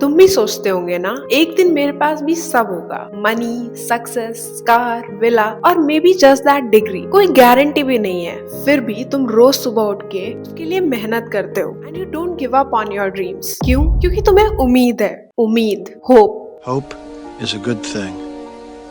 तुम भी सोचते होंगे ना, एक दिन मेरे पास भी सब होगा, मनी, सक्सेस, कार, विला और may be just that degree. कोई गारंटी भी नहीं है, फिर भी तुम रोज सुबह उठ के उसके लिए मेहनत करते हो and you don't give up on your dreams. क्यों? क्योंकि तुम्हें उम्मीद है, उम्मीद, hope. Hope is a good thing,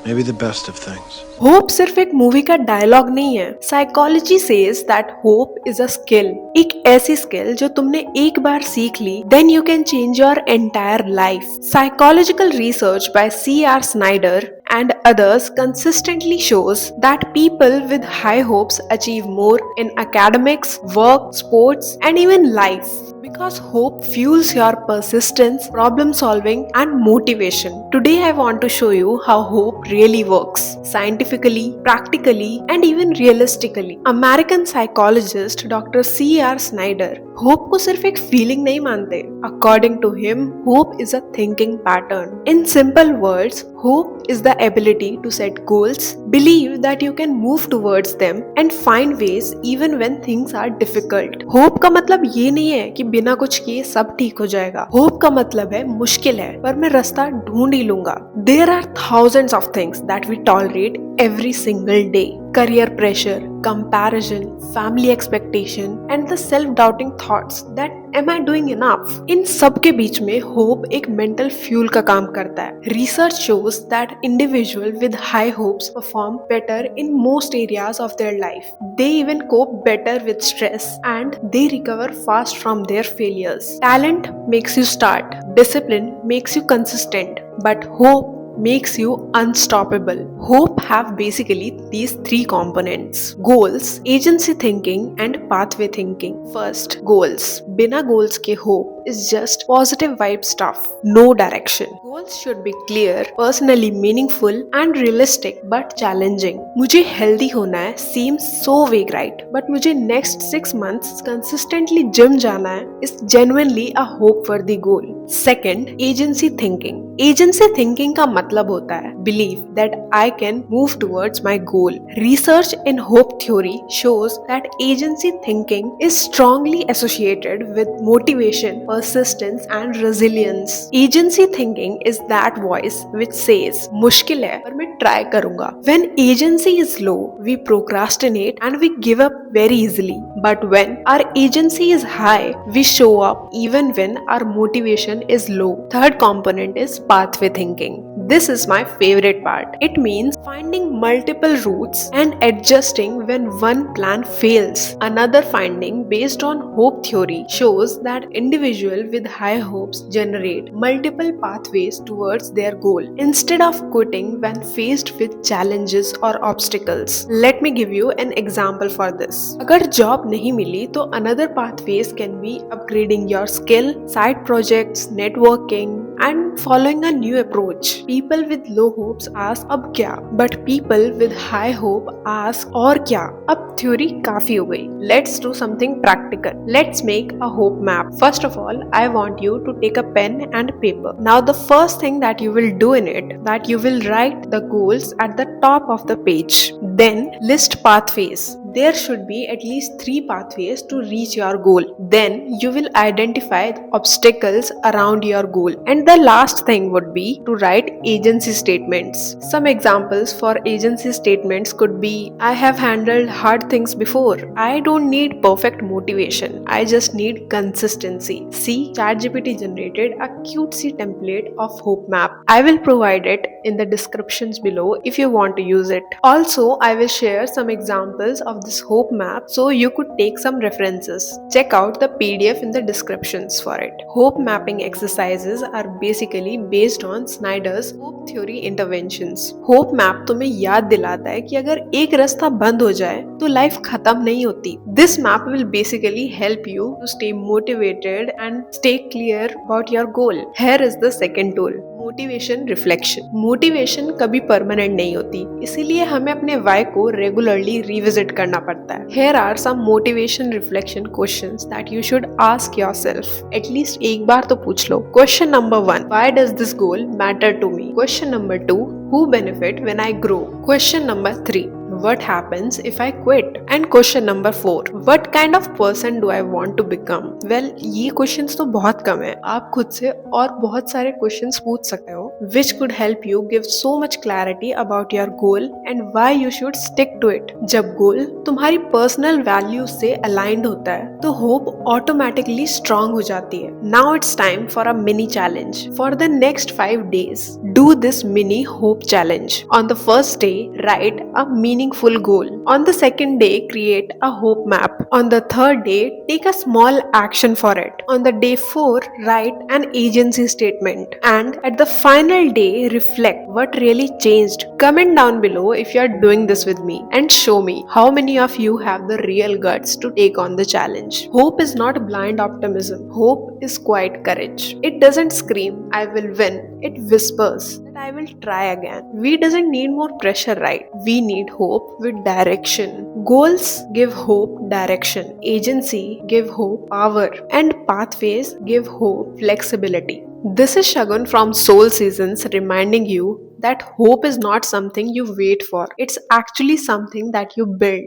maybe the best of things. Hope सिर्फ एक मूवी का डायलॉग नहीं है। Psychology says that hope is a skill, एक ऐसी स्किल जो तुमने एक बार सीख ली, then you can change your entire life. Psychological research by C.R. Snyder and others consistently shows that people with high hopes achieve more in academics, work, sports, and even life. Because hope fuels your persistence, problem solving, and motivation. Today I want to show you how hope really works. Scientifically, practically, and even realistically. American psychologist Dr. C.R. Snyder hope को सिर्फ एक feeling नहीं मानते। According to him, hope is a thinking pattern. In simple words, hope is the ability to set goals, believe that you can move towards them, and find ways even when things are difficult. Hope का मतलब ये नहीं है कि बिना कुछ किए सब ठीक हो जाएगा। होप का मतलब है मुश्किल है पर मैं रास्ता ढूंढ ही लूंगा। There are thousands of things that we tolerate every single day. Career pressure, comparison, family expectation, and the self-doubting thoughts that am I doing enough? इन सब के बीच में hope एक mental fuel का काम करता है। Research shows that individuals with high hopes perform better in most areas of their life. They even cope better with stress and they recover fast from their failures. Talent makes you start, discipline makes you consistent, but hope makes you unstoppable. Hope have basically these three components: goals, agency thinking, and pathway thinking. First, goals. बिना goals के hope is just positive vibe stuff, no direction. Goals should be clear, personally meaningful, and realistic but challenging. मुझे healthy होना है seems so vague, right? But मुझे next 6 months consistently gym जाना है is genuinely a hope-worthy goal. Second, agency thinking. Agency thinking का मतलब होता है believe that I can move towards my goal. Research in hope theory shows that agency thinking is strongly associated with motivation, persistence, and resilience. Agency thinking is that voice which says मुश्किल है पर मैं try करूंगा. When agency is low, we procrastinate and we give up very easily. But when our agency is high, we show up even when our motivation is low. Third component is pathway thinking. This is my favorite part. It means finding multiple routes and adjusting when one plan fails. Another finding based on hope theory shows that individuals with high hopes generate multiple pathways towards their goal instead of quitting when faced with challenges or obstacles. Let me give you an example for this. अगर job नहीं मिली तो another pathways can be upgrading your skill, side projects, networking, and following a new approach. People with low hopes ask अब क्या, but people with high hope ask और क्या। अब theory काफी हो गई। Let's do something practical. Let's make a hope map. First of all, I want you to take a pen and paper. Now the first thing that you will do in it, that you will write the goals at the top of the page. Then list pathways. There should be at least 3 pathways to reach your goal. Then you will identify the obstacles around your goal. And the last thing would be to write agency statements. Some examples for agency statements could be: I have handled hard things before. I don't need perfect motivation. I just need consistency. See, ChatGPT generated a cutesy template of hope map. I will provide it in the descriptions below if you want to use it. Also, I will share some examples of this hope map so you could take some references. Check out the PDF in the descriptions for it. Hope mapping exercises are basically based on Snyder's hope theory interventions. Hope map तुम्हें याद दिलाता है कि अगर एक रास्ता बंद हो जाए तो लाइफ खत्म नहीं होती. This map will basically help you to stay motivated and stay clear about your goal. Here is the second tool. Motivation reflection. Motivation कभी परमानेंट नहीं होती, इसीलिए हमें अपने वाई को रेगुलरली रिविजिट करना पड़ता है. Here are some motivation reflection questions that you should ask yourself. At least एक बार तो पूछ लो. Question number 1, why does this goal matter to me? Question number 2, who benefit when I grow? Question number 3, what happens if I quit? And question number 4, what kind of person do I want to become? Well, ये questions तो बहुत कम है, आप खुद से और बहुत सारे questions पूछ सकते हो which could help you give so much clarity about your goal and why you should stick to it. जब goal तुम्हारी personal values से aligned होता है तो hope automatically strong हो जाती है. Now it's time for a mini challenge. For the next 5 days, do this mini hope challenge. On the first day, write a meaningful goal. On the second day, create a hope map. On the third day, take a small action for it. On the day 4, write an agency statement. And at the final day, reflect what really changed. Comment down below if you are doing this with me and show me how many of you have the real guts to take on the challenge. Hope is not blind optimism. Hope is quiet courage. It doesn't scream, I will win. It whispers that I will try again. We doesn't need more pressure, right? We need hope with direction. Goals give hope direction. Agency give hope power. And pathways give hope flexibility. This is Shagun from Soul Seasons reminding you that hope is not something you wait for. It's actually something that you build.